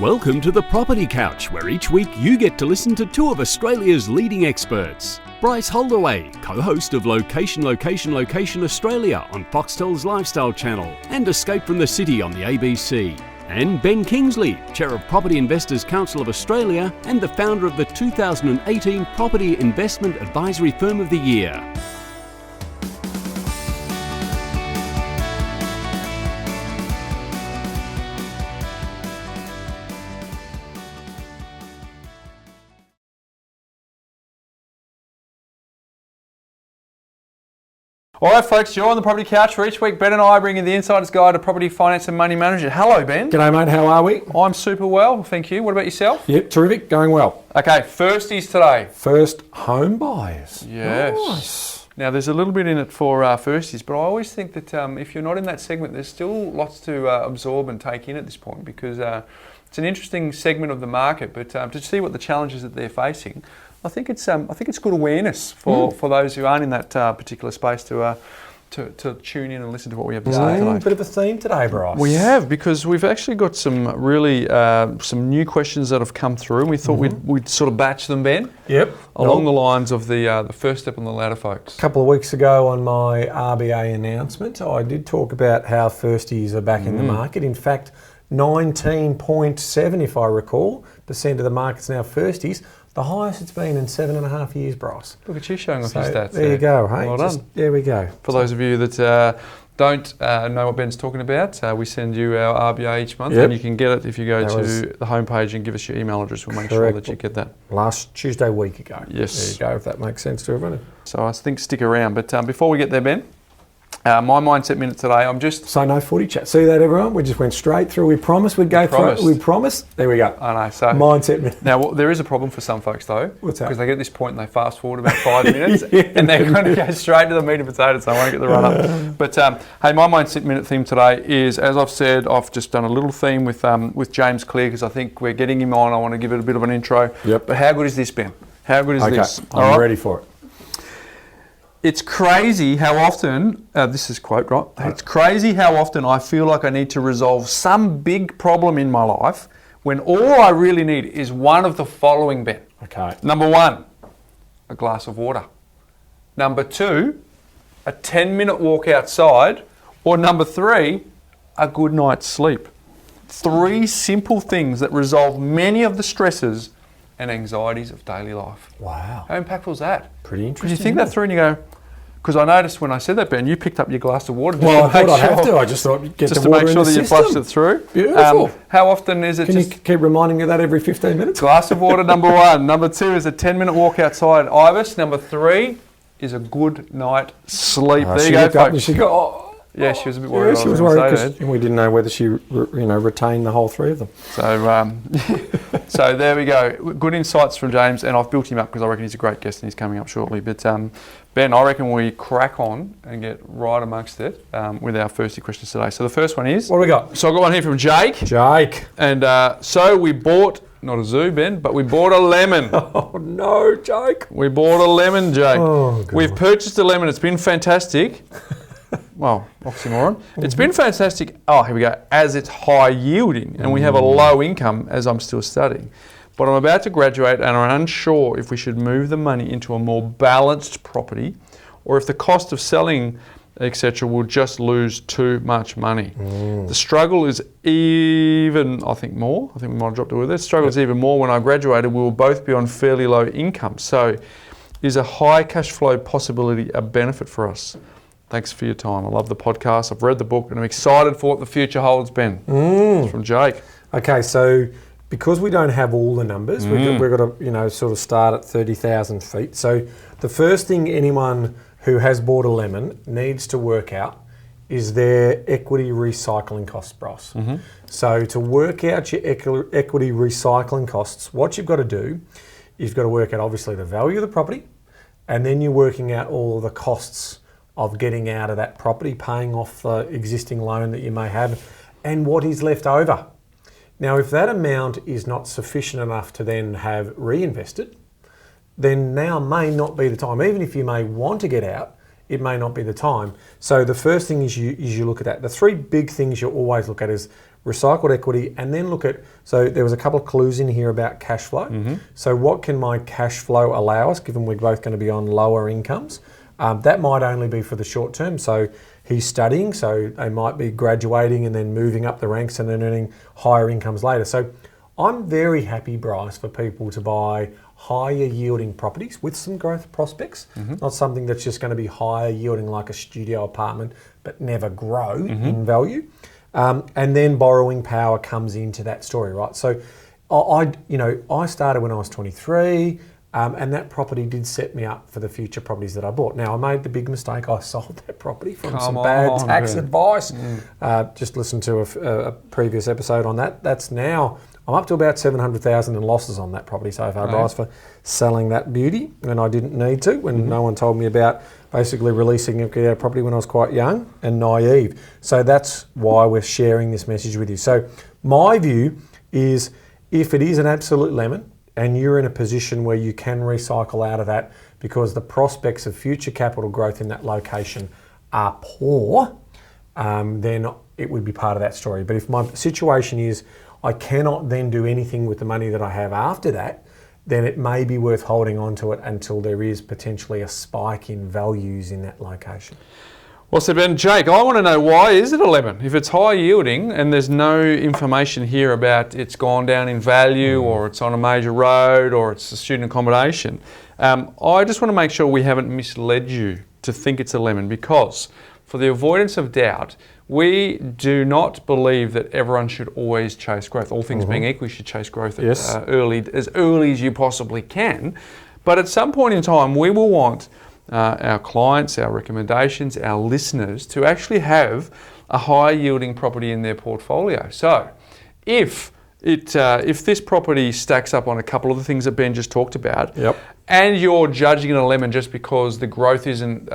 Welcome to the Property Couch, where each week you get to listen to two of Australia's leading experts. Bryce Holdaway, co-host of Location Australia on Foxtel's Lifestyle Channel and Escape from the City on the ABC. And Ben Kingsley, Chair of Property Investors Council of Australia and the founder of the 2018 Property Investment Advisory Firm of the Year. All right, folks, you're on the Property Couch, where each week Ben and I bring you the insider's guide to property, finance and money management. Hello, Ben. G'day, mate. How are we? I'm super well, thank you. What about yourself? Yep, terrific. Going well. Okay, firsties today. First home buyers. Yes. Nice. Now, there's a little bit in it for firsties, but I always think that if you're not in that segment, there's still lots to absorb and take in at this point, because it's an interesting segment of the market, but to see what the challenges that they're facing, I think it's good awareness for those who aren't in that particular space to tune in and listen to what we have to say today. Bit of a theme today, Bryce. We have, because we've actually got some really some new questions that have come through, and we thought we'd sort of batch them, Ben. Yep. Along the lines of the first step on the ladder, folks. A couple of weeks ago on my RBA announcement, I did talk about how firsties are back in the market. In fact, 19.7, if I recall, % of the market's now firsties. The highest it's been in 7.5 years, Bryce. Look at you showing off your stats. There you go, hey? Well done. There we go. For those of you that don't know what Ben's talking about, we send you our RBA each month, and you can get it if you go to the homepage and give us your email address. We'll make sure that you get that. Last Tuesday week ago. Yes. There you go, if that makes sense to everyone. So I think stick around. But before we get there, Ben, my mindset minute today, So no footy chat. See that, everyone? We just went straight through. We promised we'd go through it. We promised. There we go. I know. So mindset minute. Now, there is a problem for some folks, though. What's that? Because they get to this point and they fast forward about 5 minutes and they're going to go straight to the meat and potatoes, so I won't get the run up. But hey, my mindset minute theme today is, as I've said, I've just done a little theme with James Clear, because I think we're getting him on. I want to give it a bit of an intro. Yep. But how good is this, Ben? How good is this? I'm ready for it. It's crazy how often, this is a quote, right? It's crazy how often I feel like I need to resolve some big problem in my life when all I really need is one of the following, Ben. Okay. Number 1, a glass of water. Number 2, a 10-minute walk outside. Or number 3, a good night's sleep. 3 simple things that resolve many of the stresses and anxieties of daily life. Wow. How impactful is that? Pretty interesting. Because you think that through and you go, because I noticed when I said that, Ben, you picked up your glass of water. Well, I thought I'd have to. I just thought get just the to water make sure in the that you system. flushed it through. Beautiful. How often is it Can you keep reminding me of that every 15 minutes? Glass of water, number 1. Number 2 is a 10-minute walk outside, Ibis. Number 3 is a good night sleep. There you go, folks. She got, yeah, she was a bit worried. Yeah, she was worried because we didn't know whether she, retained the whole 3 of them. So, so there we go. Good insights from James, and I've built him up because I reckon he's a great guest and he's coming up shortly. But Ben, I reckon we crack on and get right amongst it with our firsty questions today. So the first one is... What do we got? So I've got one here from Jake. Jake. And so we bought, not a zoo, Ben, but we bought a lemon. Oh, no, Jake. We bought a lemon, Jake. Oh, God. We've purchased a lemon. It's been fantastic. Well, oxymoron. It's been fantastic. Oh, here we go. As it's high yielding and we have a low income as I'm still studying. But I'm about to graduate and are unsure if we should move the money into a more balanced property or if the cost of selling, etc., will just lose too much money. The struggle is even, I think we might have dropped it with it. The struggle is even more when I graduated. We will both be on fairly low income. So is a high cash flow possibility a benefit for us? Thanks for your time. I love the podcast. I've read the book and I'm excited for what the future holds, Ben. It's from Jake. Okay, so because we don't have all the numbers, we've got to, sort of start at 30,000 feet. So the first thing anyone who has bought a lemon needs to work out is their equity recycling costs, Bryce. So to work out your equity recycling costs, what you've got to do, you've got to work out obviously the value of the property, and then you're working out all of the costs of getting out of that property, paying off the existing loan that you may have, and what is left over. Now, if that amount is not sufficient enough to then have reinvested, then now may not be the time. Even if you may want to get out, it may not be the time. So the first thing is you look at that. The 3 big things you always look at is recycled equity, and then look at, so there was a couple of clues in here about cash flow. So what can my cash flow allow us, given we're both going to be on lower incomes? That might only be for the short term. So he's studying, so they might be graduating and then moving up the ranks and then earning higher incomes later. So I'm very happy, Bryce, for people to buy higher yielding properties with some growth prospects, not something that's just going to be higher yielding like a studio apartment, but never grow in value. And then borrowing power comes into that story, right? So I started when I was 23, and that property did set me up for the future properties that I bought. Now, I made the big mistake. I sold that property from some bad tax advice. Just listen to a previous episode on that. That's now, I'm up to about 700,000 in losses on that property so far, Bryce, for selling that beauty when I didn't need to, when no one told me about basically releasing equity out of property when I was quite young and naive. So that's why we're sharing this message with you. So my view is, if it is an absolute lemon and you're in a position where you can recycle out of that because the prospects of future capital growth in that location are poor, then it would be part of that story. But if my situation is I cannot then do anything with the money that I have after that, then it may be worth holding on to it until there is potentially a spike in values in that location. Well said, Ben. Jake, I want to know, why is it a lemon? If it's high yielding and there's no information here about it's gone down in value or it's on a major road or it's a student accommodation, I just want to make sure we haven't misled you to think it's a lemon, because for the avoidance of doubt, we do not believe that everyone should always chase growth. All things being equal, you should chase growth as early as you possibly can. But at some point in time, we will want our clients, our recommendations, our listeners to actually have a high yielding property in their portfolio. So if this property stacks up on a couple of the things that Ben just talked about, and you're judging it a lemon just because the growth isn't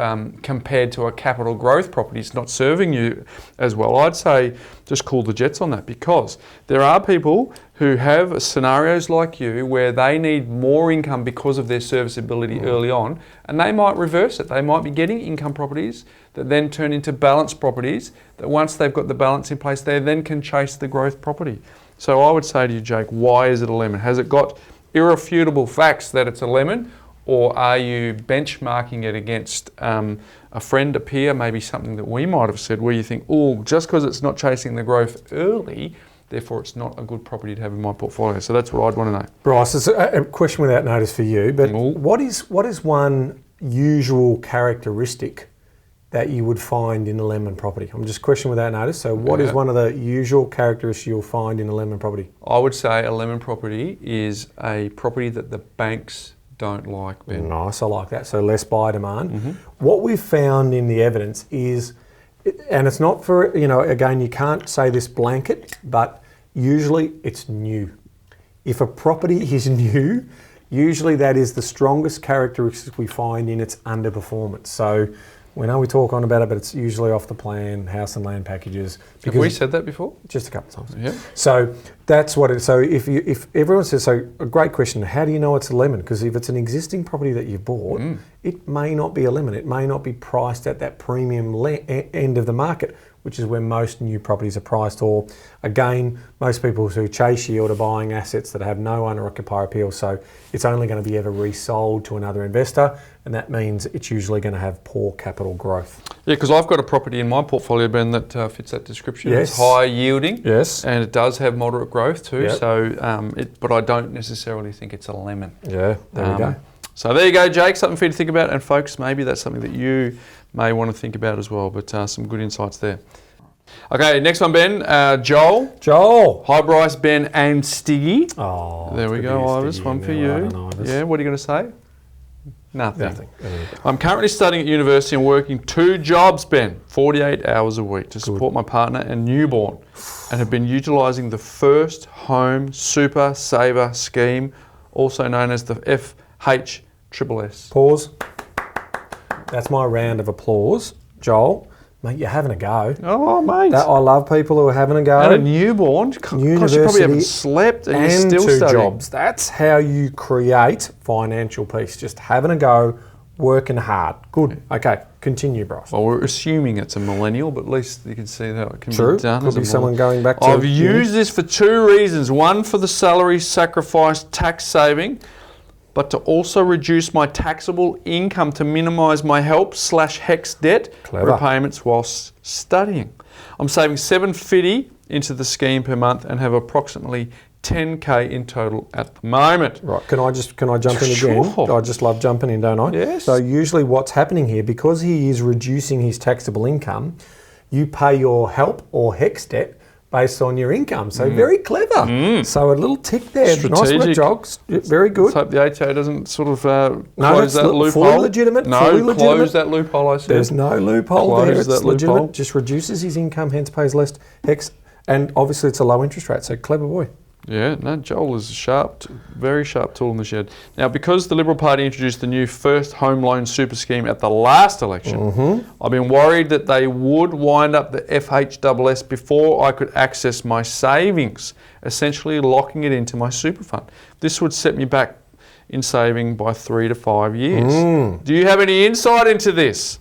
compared to a capital growth property, it's not serving you as well, I'd say just cool the jets on that, because there are people who have scenarios like you where they need more income because of their serviceability early on, and they might reverse it. They might be getting income properties that then turn into balance properties, that once they've got the balance in place, they then can chase the growth property. So I would say to you, Jake, why is it a lemon? Has it got irrefutable facts that it's a lemon, or are you benchmarking it against a friend, a peer, maybe something that we might have said where you think, oh, just because it's not chasing the growth early, therefore it's not a good property to have in my portfolio? So that's what I'd want to know. Bryce, it's a question without notice for you, but what is one usual characteristic that you would find in a lemon property? I'm just question without notice. So what is one of the usual characteristics you'll find in a lemon property? I would say a lemon property is a property that the banks don't like, Ben. Nice, I like that. So less buy demand. What we've found in the evidence is, and it's not for, again, you can't say this blanket, but usually it's new. If a property is new, usually that is the strongest characteristic we find in its underperformance. So we know we talk on about it, but it's usually off the plan, house and land packages. Have we said that before? Just a couple of times. Yeah. So that's what it is. So if everyone says, so a great question, how do you know it's a lemon? Because if it's an existing property that you've bought, it may not be a lemon. It may not be priced at that premium end of the market, which is where most new properties are priced. Or again, most people who chase yield are buying assets that have no owner-occupier appeal. So it's only going to be ever resold to another investor. And that means it's usually going to have poor capital growth. Yeah, because I've got a property in my portfolio, Ben, that fits that description. Yes. It's high yielding. Yes. And it does have moderate growth too. Yep. So, but I don't necessarily think it's a lemon. Yeah, there we go. So there you go, Jake. Something for you to think about. And folks, maybe that's something that you may want to think about as well. But some good insights there. Okay, next one, Ben. Joel. Joel. Hi, Bryce, Ben, and Stiggy. Oh, there we go, Ivis. One for you. Yeah, what are you going to say? Nothing. I'm currently studying at university and working 2 jobs, Ben, 48 hours a week to support my partner and newborn, and have been utilising the First Home Super Saver Scheme, also known as the FHSS. Pause. That's my round of applause. Joel, mate, you're having a go. Oh, mate. I love people who are having a go. And a newborn. University, you probably haven't slept and you're still 2 studying. jobs. That's how you create financial peace. Just having a go, working hard. Good. Okay, Continue, Bryce. Well, we're assuming it's a millennial, but at least you can see how it can True. be done. Could be someone going back to... I've used this for two reasons. One, for the salary sacrifice tax saving, but to also reduce my taxable income to minimise my HELP/HEX debt repayments whilst studying. I'm saving $750 into the scheme per month and have approximately $10K in total at the moment. Right, can I jump in Sure. again? I just love jumping in, don't I? Yes. So usually what's happening here, because he is reducing his taxable income, you pay your HELP or HEX debt based on your income. So very clever. So a little tick there. Strategic. Nice work, Jogs. Very good. Let's hope the ATO doesn't sort of No, close it's that loophole. fully legitimate. No, fully close legitimate. that loophole, I said. There's no loophole Close there. It's that legitimate. loophole. Just reduces his income, hence pays less HEX. And obviously it's a low interest rate, so clever boy. Yeah, no, Joel is a sharp, very sharp tool in the shed. Now, because the Liberal Party introduced the new first home loan super scheme at the last election, I've been worried that they would wind up the FHSS before I could access my savings, essentially locking it into my super fund. This would set me back in saving by 3 to 5 years. Do you have any insight into this?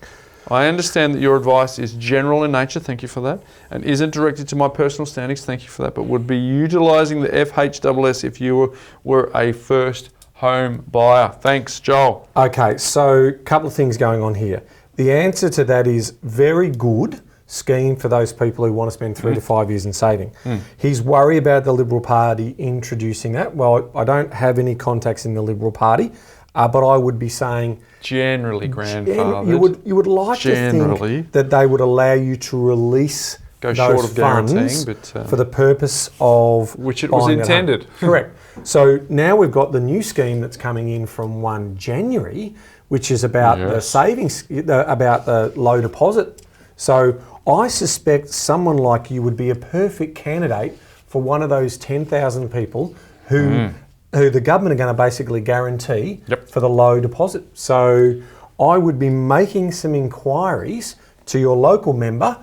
I understand that your advice is general in nature, thank you for that, and isn't directed to my personal standings, thank you for that, but would be utilising the FHSS if you were a first home buyer. Thanks, Joel. Okay, so a couple of things going on here. The answer to that is very good scheme for those people who want to spend 3 to 5 years in saving. His worry about the Liberal Party introducing that, well, I don't have any contacts in the Liberal Party, but I would be saying... Generally grandfathered. You would like to think that they would allow you to release those short of funds guaranteeing, but, for the purpose of which it was intended. Correct. So now we've got the new scheme that's coming in from 1 January, which is about the savings, about the low deposit. So I suspect someone like you would be a perfect candidate for one of those 10,000 people who the government are going to basically guarantee for the low deposit. So I would be making some inquiries to your local member,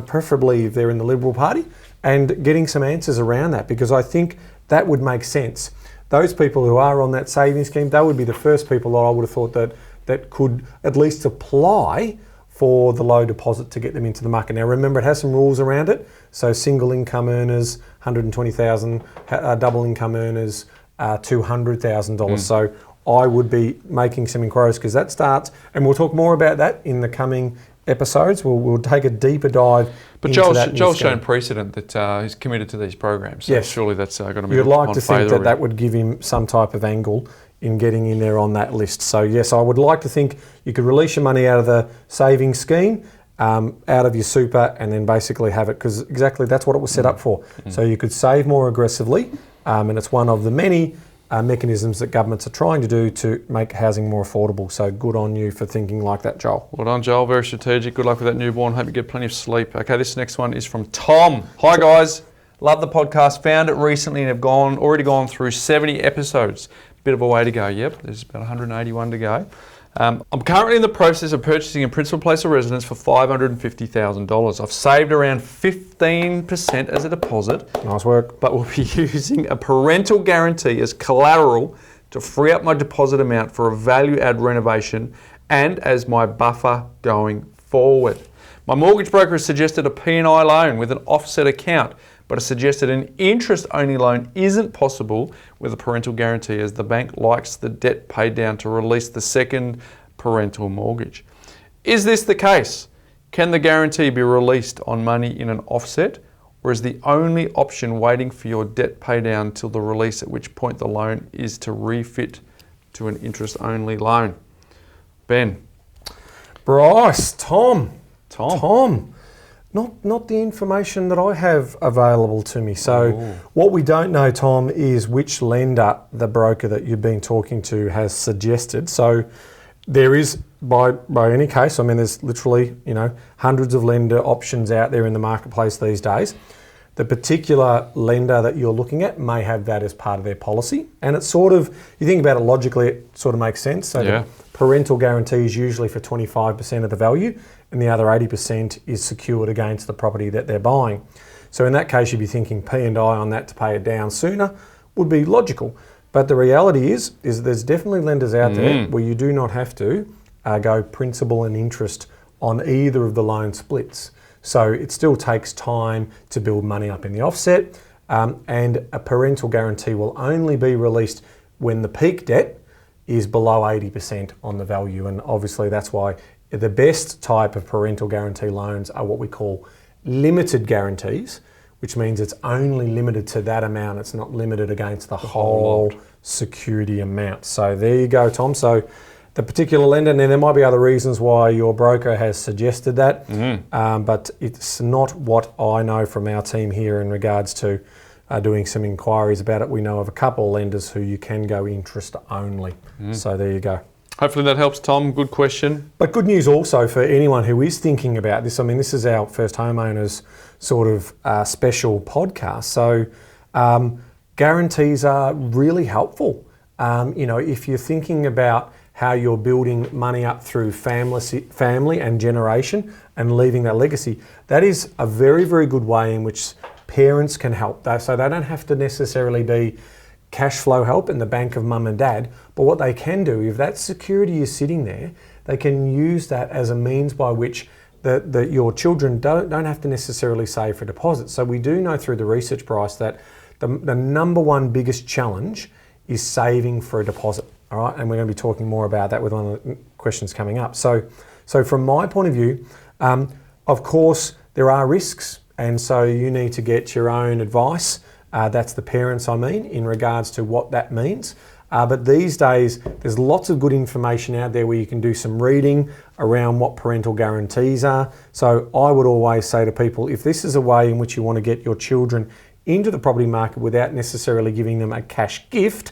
preferably if they're in the Liberal Party, and getting some answers around that, because I think that would make sense. Those people who are on that savings scheme, they would be the first people that I would have thought that could at least apply for the low deposit to get them into the market. Now remember, it has some rules around it. So single income earners, $120,000, double income earners, $200,000. So I would be making some inquiries because that starts, and we'll talk more about that in the coming episodes. We'll take a deeper dive. But Joel's shown precedent that he's committed to these programs. So surely that's going to be. You'd like to think that would give him some type of angle in getting in there on that list. So yes, I would like to think you could release your money out of the savings scheme, out of your super, and then basically have it, because exactly that's what it was set up for. So you could save more aggressively. And it's one of the many mechanisms that governments are trying to do to make housing more affordable. So good on you for thinking like that, Joel. Well done, Joel. Very strategic. Good luck with that newborn. Hope you get plenty of sleep. Okay, this next one is from Tom. Hi, guys. Love the podcast. Found it recently and have already gone through 70 episodes. Bit of a way to go. Yep, there's about 181 to go. I'm currently in the process of purchasing a principal place of residence for $550,000. I've saved around 15% as a deposit. Nice work. But will be using a parental guarantee as collateral to free up my deposit amount for a value-add renovation and as my buffer going forward. My mortgage broker has suggested a P&I loan with an offset account, but has suggested an interest-only loan isn't possible with a parental guarantee, as the bank likes the debt paid down to release the second parental mortgage. Is this the case? Can the guarantee be released on money in an offset, or is the only option waiting for your debt pay down till the release, at which point the loan is to refit to an interest-only loan? Ben. Bryce. Tom. Not the information that I have available to me. So what we don't know, Tom, is which lender the broker that you've been talking to has suggested. So there is, by any case, I mean, there's literally, hundreds of lender options out there in the marketplace these days. The particular lender that you're looking at may have that as part of their policy. And it's sort of, you think about it logically, it sort of makes sense. So the parental guarantee is usually for 25% of the value, and the other 80% is secured against the property that they're buying. So in that case, you'd be thinking P&I on that to pay it down sooner would be logical. But the reality is there's definitely lenders out there where you do not have to go principal and interest on either of the loan splits. So it still takes time to build money up in the offset, and a parental guarantee will only be released when the peak debt is below 80% on the value. And obviously that's why the best type of parental guarantee loans are what we call limited guarantees, which means it's only limited to that amount. It's not limited against the whole security amount. So there you go, Tom. So the particular lender, and there might be other reasons why your broker has suggested that, but it's not what I know from our team here in regards to doing some inquiries about it. We know of a couple of lenders who you can go interest only. So there you go. Hopefully that helps, Tom. Good question. But good news also for anyone who is thinking about this. I mean, this is our first homeowners sort of special podcast. So guarantees are really helpful. If you're thinking about how you're building money up through family and generation and leaving that legacy, that is a very, very good way in which parents can help. So they don't have to necessarily be cash flow help in the bank of mum and dad, but what they can do, if that security is sitting there, they can use that as a means by which your children don't have to necessarily save for deposits. So we do know through the research, Bryce, that the number one biggest challenge is saving for a deposit. All right, and we're going to be talking more about that with one of the questions coming up. So from my point of view, of course, there are risks, and so you need to get your own advice. That's the parents, I mean, in regards to what that means. But these days, there's lots of good information out there where you can do some reading around what parental guarantees are. So I would always say to people, if this is a way in which you want to get your children into the property market without necessarily giving them a cash gift,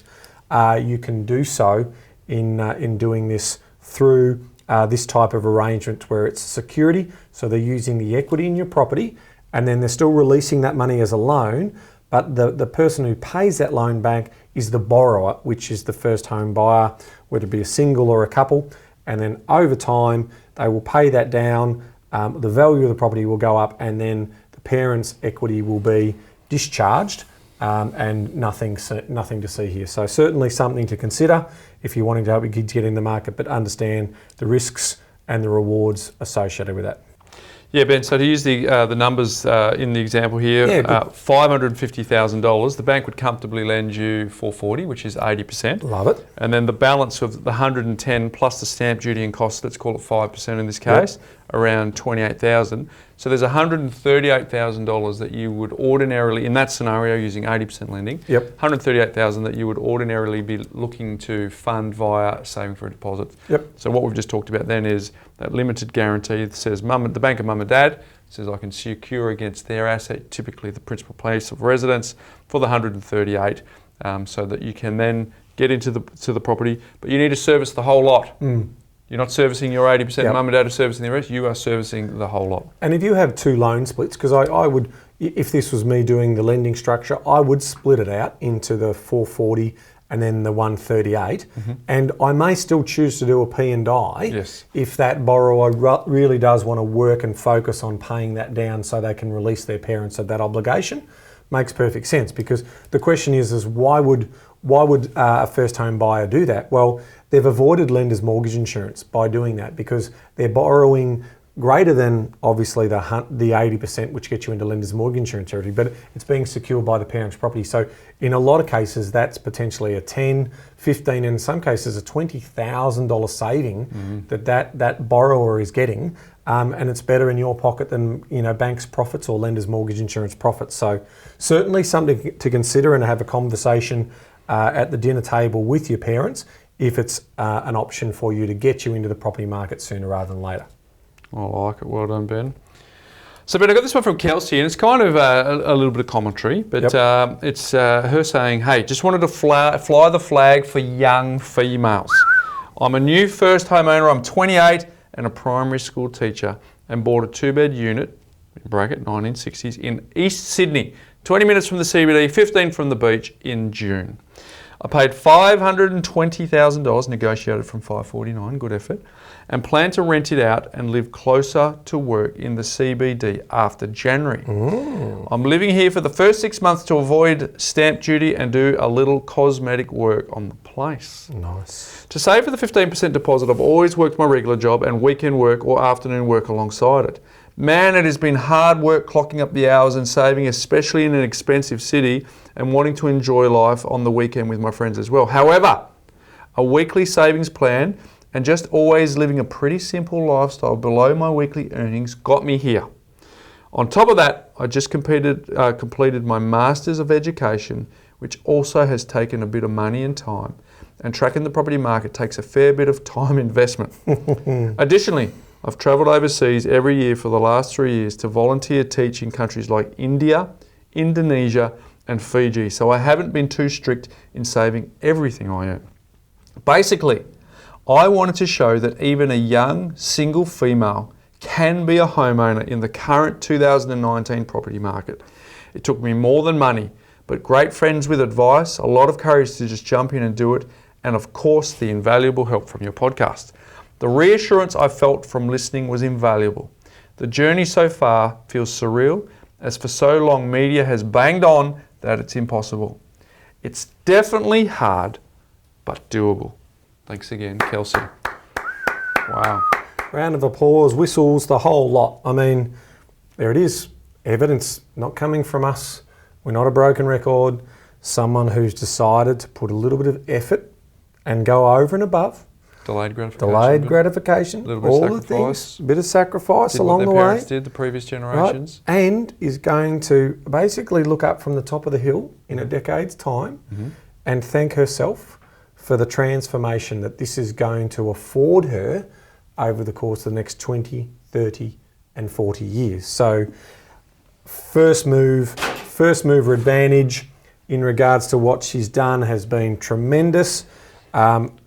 you can do so in doing this through this type of arrangement where it's security. So they're using the equity in your property, and then they're still releasing that money as a loan, but the person who pays that loan back is the borrower, which is the first home buyer, whether it be a single or a couple, and then over time they will pay that down, the value of the property will go up, and then the parents' equity will be discharged, and nothing to see here. So certainly something to consider if you're wanting to help your kids get in the market, but understand the risks and the rewards associated with that. Yeah, Ben, so to use the numbers in the example here, $550,000, the bank would comfortably lend you $440,000, which is 80%. Love it. And then the balance of the $110,000 plus the stamp duty and costs, let's call it 5% in this case, around $28,000. So there's $138,000 that you would ordinarily, in that scenario using 80% lending, $138,000 that you would ordinarily be looking to fund via saving for a deposit. So what we've just talked about then is that limited guarantee that says the bank of mum and dad says I can secure against their asset, typically the principal place of residence, for the $138,000, so that you can then get into the property, but you need to service the whole lot. You're not servicing your 80%, mum and dad are servicing the rest, you are servicing the whole lot. And if you have two loan splits, because I would, if this was me doing the lending structure, I would split it out into the 440 and then the 138, and I may still choose to do a P&I if that borrower really does want to work and focus on paying that down so they can release their parents of that obligation. Makes perfect sense, because the question is why would a first home buyer do that? Well, they've avoided lender's mortgage insurance by doing that, because they're borrowing greater than obviously the 80%, which gets you into lender's mortgage insurance territory, but it's being secured by the parent's property. So in a lot of cases, that's potentially a 10, 15, and in some cases a $20,000 saving that borrower is getting, and it's better in your pocket than bank's profits or lender's mortgage insurance profits. So certainly something to consider and have a conversation at the dinner table with your parents if it's an option for you to get you into the property market sooner rather than later. I like it. Well done, Ben. So, Ben, I got this one from Kelsey, and it's kind of a little bit of commentary, but it's her saying, hey, just wanted to fly the flag for young females. I'm a new first homeowner, I'm 28 and a primary school teacher, and bought a 2-bed unit, in bracket 1960s, in East Sydney, 20 minutes from the CBD, 15 from the beach in June. I paid $520,000, negotiated from $549, good effort, and plan to rent it out and live closer to work in the CBD after January. I'm living here for the first 6 months to avoid stamp duty and do a little cosmetic work on the place. Nice. To save for the 15% deposit, I've always worked my regular job and weekend work or afternoon work alongside it. Man, it has been hard work clocking up the hours and saving, especially in an expensive city, and wanting to enjoy life on the weekend with my friends as well. However, a weekly savings plan and just always living a pretty simple lifestyle below my weekly earnings got me here. On top of that, I just completed my Masters of Education, which also has taken a bit of money and time, and tracking the property market takes a fair bit of time investment. Additionally, I've travelled overseas every year for the last 3 years to volunteer teach in countries like India, Indonesia and Fiji, so I haven't been too strict in saving everything I earn. Basically, I wanted to show that even a young single female can be a homeowner in the current 2019 property market. It took me more than money, but great friends with advice, a lot of courage to just jump in and do it, and of course the invaluable help from your podcast. The reassurance I felt from listening was invaluable. The journey so far feels surreal, as for so long media has banged on that it's impossible. It's definitely hard, but doable. Thanks again, Kelsey. Wow. Round of applause, whistles, the whole lot. I mean, there it is. Evidence not coming from us. We're not a broken record. Someone who's decided to put a little bit of effort and go over and above. Delayed gratification. Delayed gratification. Little bit all of the sacrifice. things. A bit of sacrifice Did along what the their way. parents did, the previous generations. Right? And is going to basically look up from the top of the hill in a decade's time and thank herself for the transformation that this is going to afford her over the course of the next 20, 30 and 40 years. So first mover advantage in regards to what she's done has been tremendous.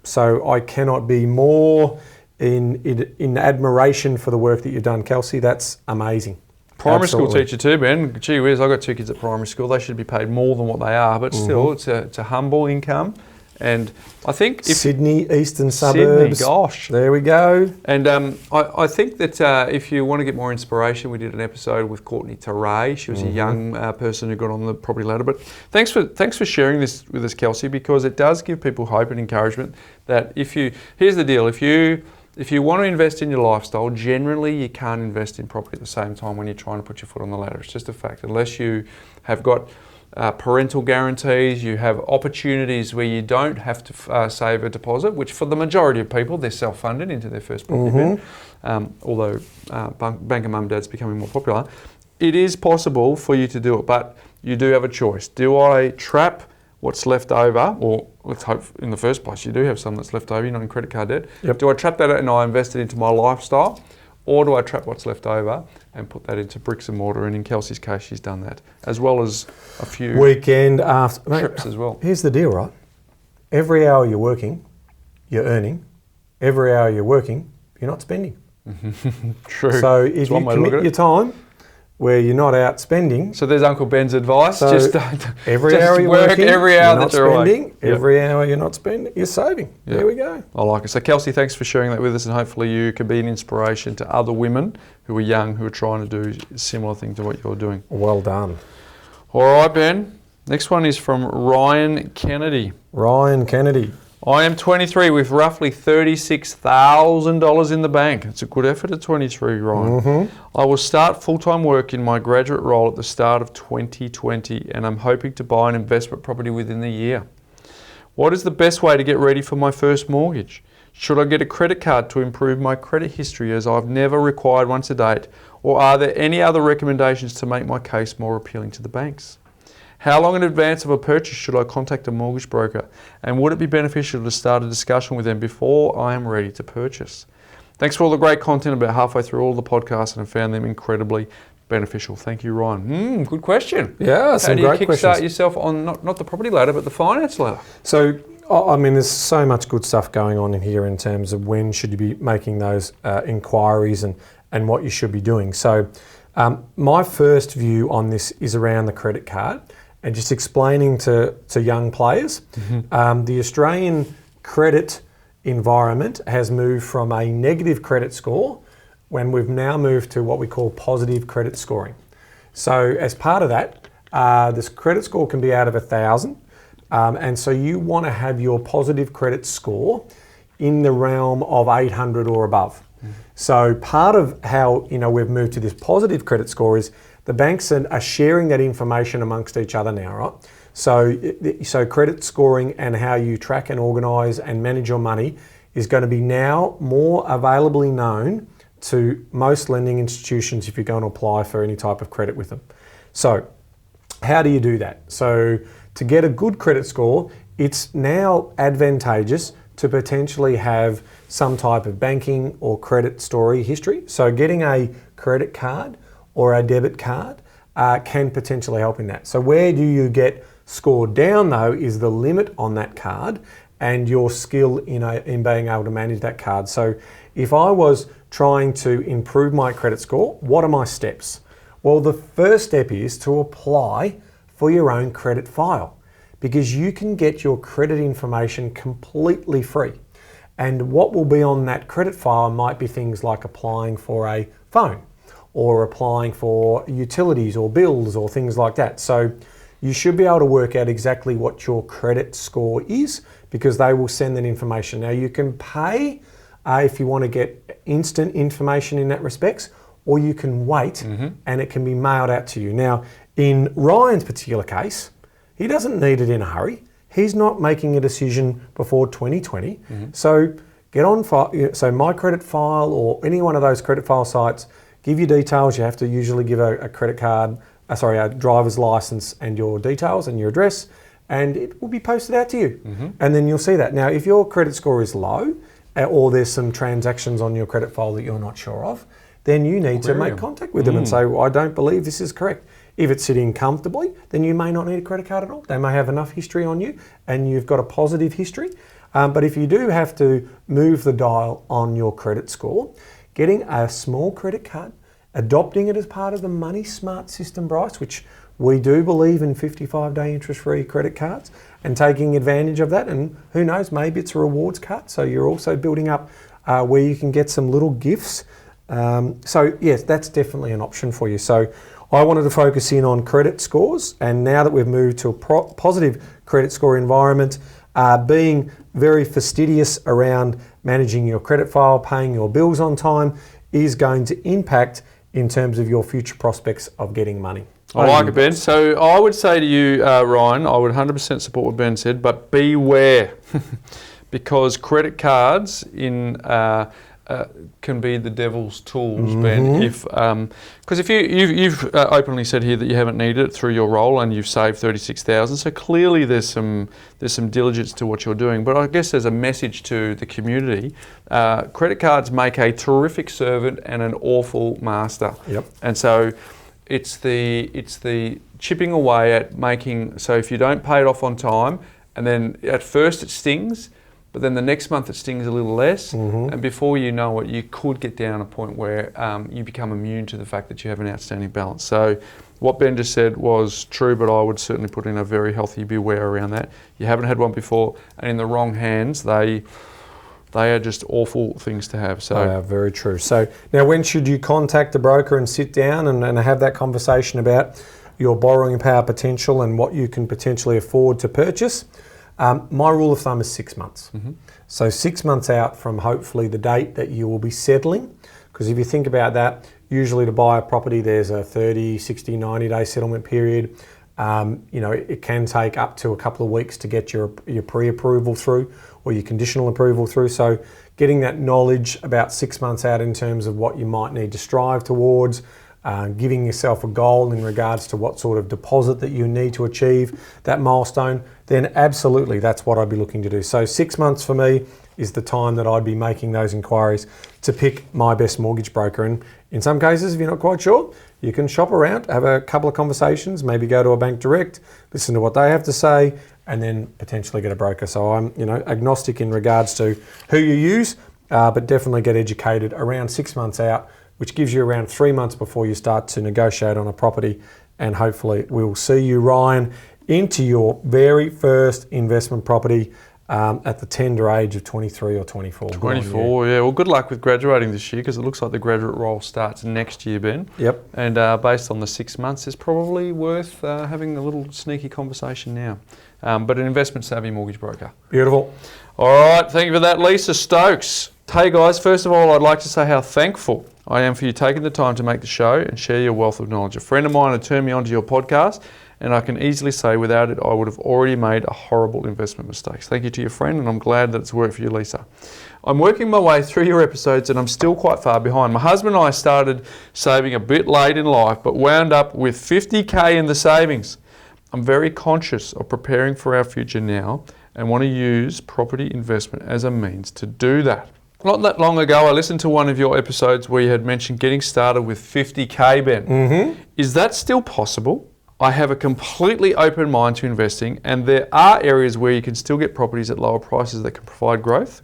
So I cannot be more in admiration for the work that you've done, Kelsey. That's amazing. Primary Absolutely. school teacher too, Ben. Gee whiz, I've got 2 kids at primary school. They should be paid more than what they are, but still, it's a humble income. And I think if Sydney, eastern suburbs. Sydney, gosh. There we go. And I think that if you want to get more inspiration, we did an episode with Courtney Teray. She was a young person who got on the property ladder. But thanks for sharing this with us, Kelsey, because it does give people hope and encouragement that here's the deal, if you want to invest in your lifestyle, generally you can't invest in property at the same time when you're trying to put your foot on the ladder. It's just a fact. Unless you have got parental guarantees, you have opportunities where you don't have to save a deposit, which for the majority of people, they're self-funded into their first property bid. Although Bank of Mum and Dad's becoming more popular, it is possible for you to do it, but you do have a choice. Do I trap what's left over, or let's hope in the first place you do have some that's left over, you're not in credit card debt. Yep. Do I trap that and I invest it into my lifestyle? Or do I trap what's left over and put that into bricks and mortar? And in Kelsey's case, she's done that, as well as a few Weekend after trips as well. Here's the deal, right? Every hour you're working, you're earning. Every hour you're working, you're not spending. True. So if That's you one way to look commit at your it. time where you're not out spending, So there's Uncle Ben's advice. so just every just hour you're work working, every hour you're not that you're awake. spending. Yep. Every hour you're not spending, you're saving. Yep. There we go. I like it. So Kelsey, thanks for sharing that with us, and hopefully you can be an inspiration to other women who are young, who are trying to do a similar thing to what you're doing. Well done. All right, Ben. Next one is from Ryan Kennedy. Ryan Kennedy. I am 23 with roughly $36,000 in the bank. It's a good effort at 23, Ryan. I will start full-time work in my graduate role at the start of 2020, and I'm hoping to buy an investment property within the year. What is the best way to get ready for my first mortgage? Should I get a credit card to improve my credit history, as I've never required one to date? Or are there any other recommendations to make my case more appealing to the banks? How long in advance of a purchase should I contact a mortgage broker? And would it be beneficial to start a discussion with them before I am ready to purchase? Thanks for all the great content. About halfway through all the podcasts, and I found them incredibly beneficial. Thank you, Ryan. Good question. Yeah, some great How do you kickstart questions. yourself on not the property ladder, but the finance ladder? So, I mean, there's so much good stuff going on in here in terms of when should you be making those inquiries and what you should be doing. So, my first view on this is around the credit card. and just explaining to young players, the Australian credit environment has moved from a negative credit score when we've now moved to what we call positive credit scoring. So as part of that, this credit score can be out of 1,000, and so you want to have your positive credit score in the realm of 800 or above. So part of how we've moved to this positive credit score is the banks are sharing that information amongst each other now, right? So credit scoring and how you track and organise and manage your money is going to be now more availably known to most lending institutions if you're going to apply for any type of credit with them. So how do you do that? So to get a good credit score, it's now advantageous to potentially have some type of banking or credit story history. So getting a credit card or a debit card can potentially help in that. So where do you get scored down though is the limit on that card and your skill in being able to manage that card. So if I was trying to improve my credit score, what are my steps? Well, the first step is to apply for your own credit file, because you can get your credit information completely free. And what will be on that credit file might be things like applying for a phone or applying for utilities or bills or things like that. So you should be able to work out exactly what your credit score is, because they will send that information. Now you can pay if you want to get instant information in that respects, or you can wait and it can be mailed out to you. Now in Ryan's particular case, he doesn't need it in a hurry. He's not making a decision before 2020. So get on so My Credit File or any one of those credit file sites, give you details. You have to usually give a credit card, a driver's license and your details and your address, and it will be posted out to you. And then you'll see that. Now, if your credit score is low or there's some transactions on your credit file that you're not sure of, then you need to make contact with them and say, well, I don't believe this is correct. If it's sitting comfortably, then you may not need a credit card at all. They may have enough history on you and you've got a positive history. But if you do have to move the dial on your credit score, getting a small credit card, adopting it as part of the Money Smart system, Bryce, which we do believe in 55-day interest-free credit cards, and taking advantage of that. And who knows, maybe it's a rewards card. So you're also building up where you can get some little gifts. So yes, that's definitely an option for you. So I wanted to focus in on credit scores, and now that we've moved to a positive credit score environment, being very fastidious around managing your credit file, paying your bills on time is going to impact in terms of your future prospects of getting money. I like it, Ben. So I would say to you, Ryan, I would 100% support what Ben said, but beware because credit cards can be the devil's tools, Ben. Because if you've openly said here that you haven't needed it through your role and you've saved 36,000, so clearly there's some diligence to what you're doing. But I guess there's a message to the community. Credit cards make a terrific servant and an awful master. And so it's the chipping away at making. So if you don't pay it off on time, and then at first it stings. But then the next month it stings a little less, and before you know it, you could get down a point where you become immune to the fact that you have an outstanding balance. So what Ben just said was true, but I would certainly put in a very healthy beware around that. You haven't had one before, and in the wrong hands, they are just awful things to have. So they are very true. So now when should you contact the broker and sit down and have that conversation about your borrowing power potential and what you can potentially afford to purchase? My rule of thumb is 6 months. So 6 months out from hopefully the date that you will be settling. Because if you think about that, usually to buy a property, there's a 30, 60, 90-day settlement period. It can take up to a couple of weeks to get your pre-approval through or your conditional approval through. So getting that knowledge about 6 months out in terms of what you might need to strive towards, giving yourself a goal in regards to what sort of deposit that you need to achieve that milestone, then absolutely that's what I'd be looking to do. So 6 months for me is the time that I'd be making those inquiries to pick my best mortgage broker. And in some cases, if you're not quite sure, you can shop around, have a couple of conversations, maybe go to a bank direct, listen to what they have to say, and then potentially get a broker. So I'm agnostic in regards to who you use, but definitely get educated around 6 months out, which gives you around 3 months before you start to negotiate on a property. And hopefully we'll see you, Ryan, into your very first investment property at the tender age of 23 or 24. 24, yeah. Well, good luck with graduating this year, because it looks like the graduate role starts next year, Ben. Yep. And based on the 6 months, it's probably worth having a little sneaky conversation now. But an investment savvy mortgage broker. Beautiful. All right, thank you for that, Lisa Stokes. Hey guys, first of all, I'd like to say how thankful I am for you taking the time to make the show and share your wealth of knowledge. A friend of mine had turned me onto your podcast, and I can easily say without it, I would have already made a horrible investment mistake. Thank you to your friend, and I'm glad that it's worked for you, Lisa. I'm working my way through your episodes, and I'm still quite far behind. My husband and I started saving a bit late in life, but wound up with 50K in the savings. I'm very conscious of preparing for our future now and want to use property investment as a means to do that. Not that long ago, I listened to one of your episodes where you had mentioned getting started with 50K, Ben. Mm-hmm. Is that still possible? I have a completely open mind to investing, and there are areas where you can still get properties at lower prices that can provide growth? ?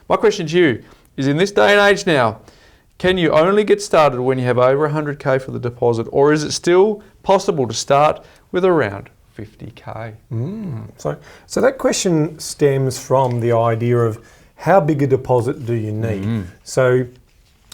My question to you is, in this day and age now, can you only get started when you have over 100K for the deposit, or is it still possible to start with around 50K? So that question stems from the idea of how big a deposit do you need? So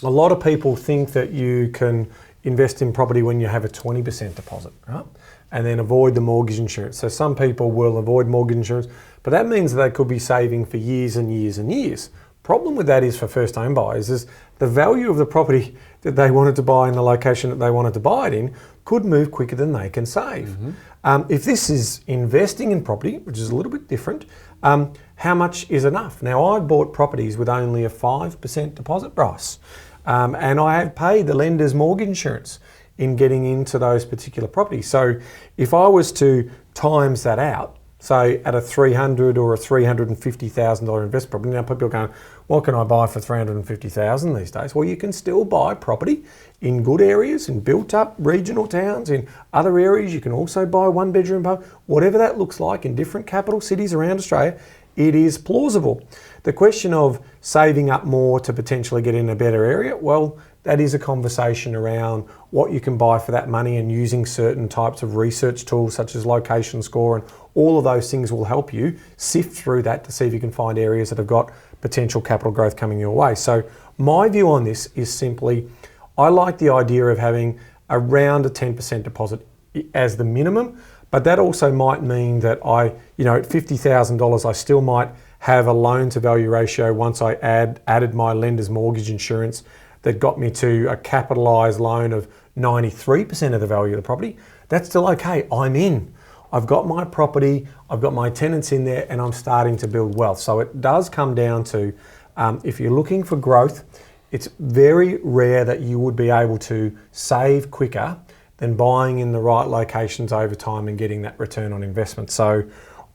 a lot of people think that you can invest in property when you have a 20% deposit, right? And then avoid the mortgage insurance. So some people will avoid mortgage insurance, but that means they could be saving for years and years and years. Problem with that is, for first home buyers, is the value of the property that they wanted to buy in the location that they wanted to buy it in could move quicker than they can save. If this is investing in property, which is a little bit different, how much is enough? Now, I bought properties with only a 5% deposit, Bryce, and I have paid the lender's mortgage insurance in getting into those particular properties. So if I was to times that out, say at a $300,000 or a $350,000 investment property, now people are going, what can I buy for $350,000 these days? Well, you can still buy property in good areas, in built up regional towns, in other areas. You can also buy one bedroom pub, whatever that looks like in different capital cities around Australia. It is plausible. The question of saving up more to potentially get in a better area, well, that is a conversation around what you can buy for that money, and using certain types of research tools such as Location Score, and all of those things will help you sift through that to see if you can find areas that have got potential capital growth coming your way. So my view on this is simply, I like the idea of having around a 10% deposit as the minimum, but that also might mean that at $50,000, I still might have a loan to value ratio once I added my lender's mortgage insurance that got me to a capitalised loan of 93% of the value of the property. That's still okay. I'm in. I've got my property, I've got my tenants in there, and I'm starting to build wealth. So it does come down to, if you're looking for growth, it's very rare that you would be able to save quicker than buying in the right locations over time and getting that return on investment. So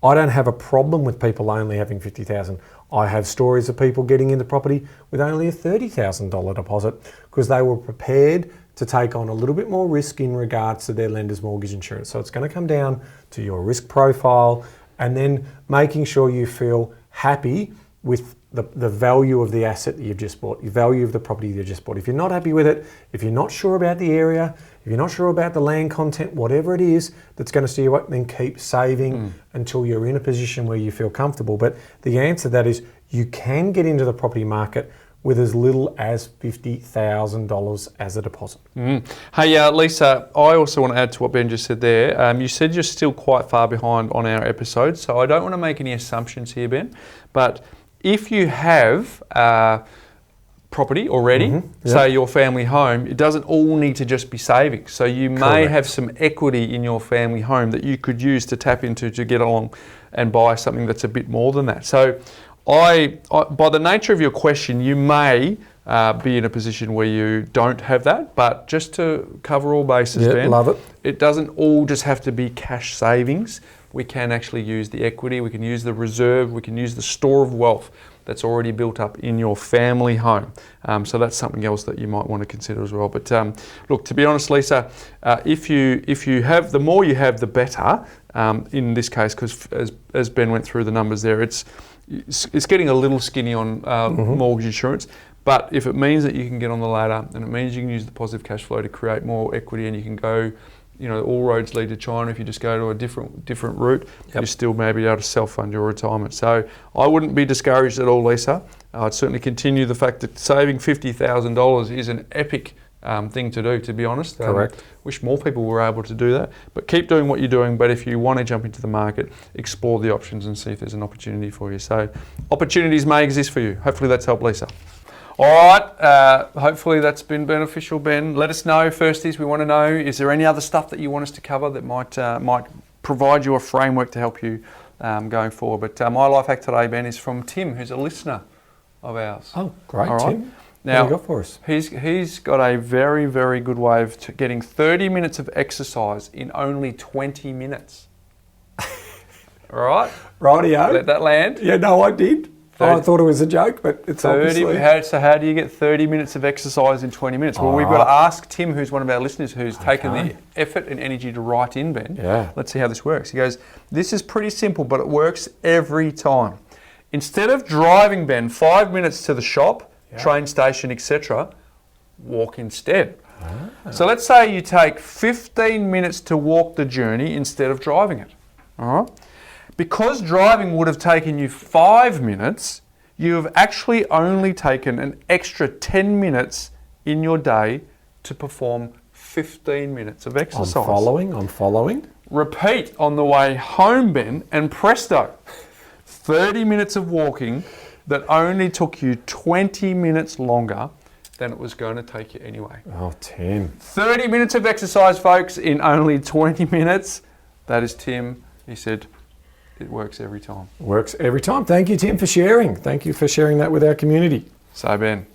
I don't have a problem with people only having $50,000. I have stories of people getting into property with only a $30,000 deposit because they were prepared to take on a little bit more risk in regards to their lender's mortgage insurance. So it's going to come down to your risk profile, and then making sure you feel happy with the value of the asset that you've just bought, the value of the property you've just bought. If you're not happy with it, if you're not sure about the area, if you're not sure about the land content, whatever it is that's going to steer you up, then keep saving until you're in a position where you feel comfortable. But the answer to that is, you can get into the property market with as little as $50,000 as a deposit. Hey, Lisa, I also want to add to what Ben just said there. You said you're still quite far behind on our episodes, so I don't want to make any assumptions here, Ben, but if you have property already, say your family home, it doesn't all need to just be savings. So you may have some equity in your family home that you could use to tap into to get along and buy something that's a bit more than that. So I by the nature of your question, you may be in a position where you don't have that, but just to cover all bases, Ben, love it. It doesn't all just have to be cash savings. We can actually use the equity, we can use the reserve, we can use the store of wealth that's already built up in your family home. So that's something else that you might want to consider as well. But look, to be honest, Lisa, if you have, the more you have, the better. In this case, because as Ben went through the numbers there, it's getting a little skinny on mortgage insurance. But if it means that you can get on the ladder, and it means you can use the positive cash flow to create more equity, and you can go all roads lead to China. If you just go to a different route, you still may be able to self-fund your retirement. So I wouldn't be discouraged at all, Lisa. I'd certainly continue the fact that saving $50,000 is an epic thing to do, to be honest. Correct. Wish more people were able to do that. But keep doing what you're doing. But if you want to jump into the market, explore the options and see if there's an opportunity for you. So opportunities may exist for you. Hopefully that's helped, Lisa. All right, hopefully that's been beneficial, Ben. Let us know, firsties, we want to know, is there any other stuff that you want us to cover that might provide you a framework to help you going forward. But my life hack today, Ben, is from Tim, who's a listener of ours. Oh, great, all right. Tim. Now, what have you got for us? He's got a very, very good way of getting 30 minutes of exercise in only 20 minutes. All right? Rightio. Let that land. Yeah, no, I did. I thought it was a joke, but it's 30, obviously... So how do you get 30 minutes of exercise in 20 minutes? Well, we've got to ask Tim, who's one of our listeners, who's taken the effort and energy to write in, Ben. Yeah. Let's see how this works. He goes, this is pretty simple, but it works every time. Instead of driving, Ben, 5 minutes to the shop, train station, etc., walk instead. So let's say you take 15 minutes to walk the journey instead of driving it. All right? Because driving would have taken you 5 minutes, you have actually only taken an extra 10 minutes in your day to perform 15 minutes of exercise. I'm following. Repeat on the way home, Ben, and presto, 30 minutes of walking that only took you 20 minutes longer than it was going to take you anyway. Oh, Tim. 30 minutes of exercise, folks, in only 20 minutes. That is Tim. He said, it works every time. Works every time. Thank you, Tim, for sharing. Thank you for sharing that with our community. So, Ben,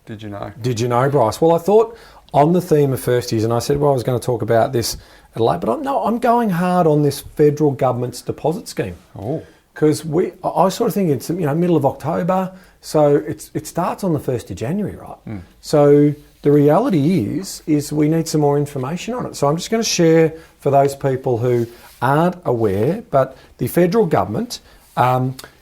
did you know? Did you know, Bryce? Well, I thought on the theme of firsties, and I said, well, I was going to talk about this at late, but I'm going hard on this federal government's deposit scheme. Oh. Because I sort of think it's middle of October, so it starts on the 1st of January, right? So the reality is we need some more information on it. So I'm just going to share for those people who aren't aware, but the federal government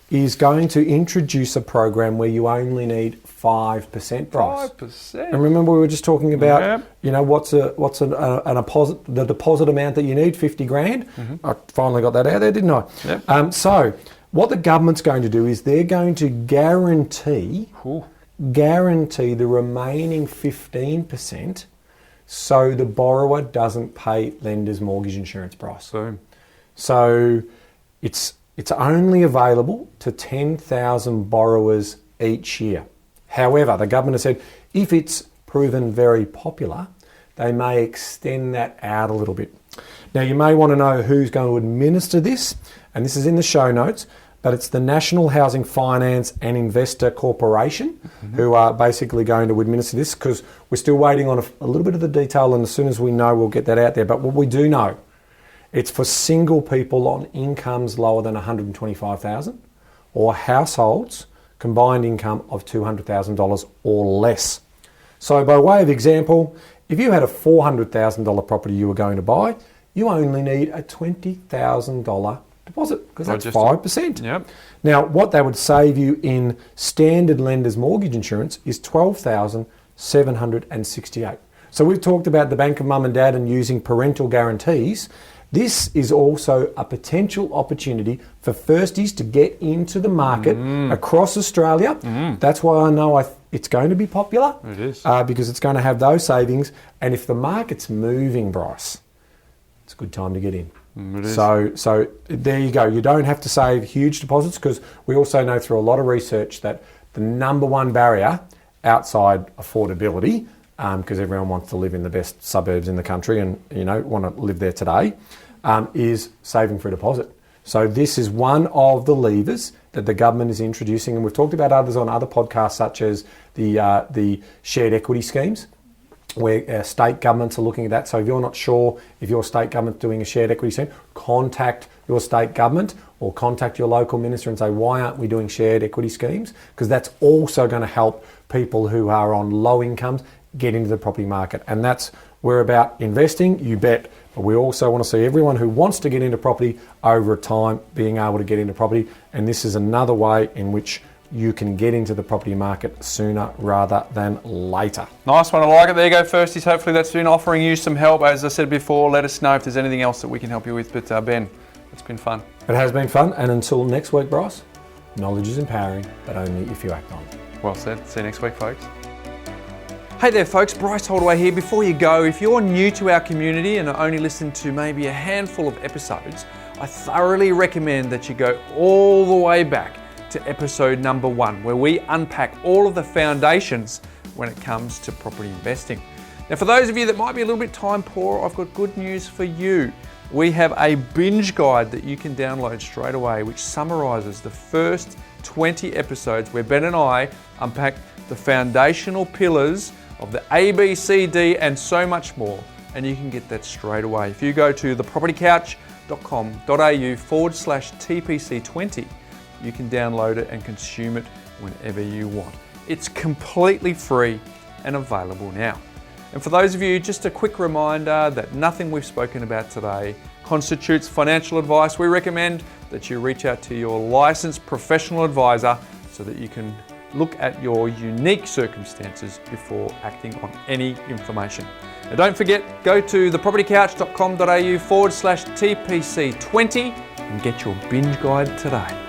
is going to introduce a program where you only need 5%, Bryce. 5%. And remember, we were just talking about, what's the deposit amount that you need, 50 grand. I finally got that out there, didn't I? Yep. So what the government's going to do is they're going to guarantee the remaining 15% so the borrower doesn't pay lender's mortgage insurance price. Boom. So it's only available to 10,000 borrowers each year. However, the government has said if it's proven very popular, they may extend that out a little bit. Now, you may want to know who's going to administer this, and this is in the show notes, but it's the National Housing Finance and Investor Corporation who are basically going to administer this, because we're still waiting on a little bit of the detail, and as soon as we know, we'll get that out there. But what we do know, it's for single people on incomes lower than $125,000 or households combined income of $200,000 or less. So by way of example, if you had a $400,000 property you were going to buy, you only need a $20,000 deposit, because that's 5%. Yep. Now, what that would save you in standard lender's mortgage insurance is $12,768. So we've talked about the bank of mum and dad and using parental guarantees. This is also a potential opportunity for firsties to get into the market across Australia. That's why I know it's going to be popular. It is. Because it's going to have those savings. And if the market's moving, Bryce, it's a good time to get in. It is. So there you go. You don't have to save huge deposits, because we also know through a lot of research that the number one barrier outside affordability, because everyone wants to live in the best suburbs in the country and want to live there today, is saving for a deposit. So this is one of the levers that the government is introducing, and we've talked about others on other podcasts, such as the shared equity schemes, where state governments are looking at that. So if you're not sure if your state government's doing a shared equity scheme, contact your state government or contact your local minister and say, why aren't we doing shared equity schemes? Because that's also going to help people who are on low incomes get into the property market. And that's, we're about investing, you bet, but we also want to see everyone who wants to get into property over time being able to get into property. And this is another way in which you can get into the property market sooner rather than later. Nice one, I like it. There you go, Firsties. Hopefully that's been offering you some help. As I said before, let us know if there's anything else that we can help you with. But Ben, it's been fun. It has been fun, and until next week, Bryce, knowledge is empowering, but only if you act on it. Well said. See you next week, folks. Hey there, folks. Bryce Holdaway here. Before you go, if you're new to our community and only listened to maybe a handful of episodes, I thoroughly recommend that you go all the way back to episode number 1, where we unpack all of the foundations when it comes to property investing. Now, for those of you that might be a little bit time poor, I've got good news for you. We have a binge guide that you can download straight away, which summarizes the first 20 episodes where Ben and I unpack the foundational pillars of the A, B, C, D, and so much more. And you can get that straight away. If you go to thepropertycouch.com.au/TPC20, you can download it and consume it whenever you want. It's completely free and available now. And for those of you, just a quick reminder that nothing we've spoken about today constitutes financial advice. We recommend that you reach out to your licensed professional advisor so that you can look at your unique circumstances before acting on any information. Now don't forget, go to thepropertycouch.com.au/TPC20 and get your binge guide today.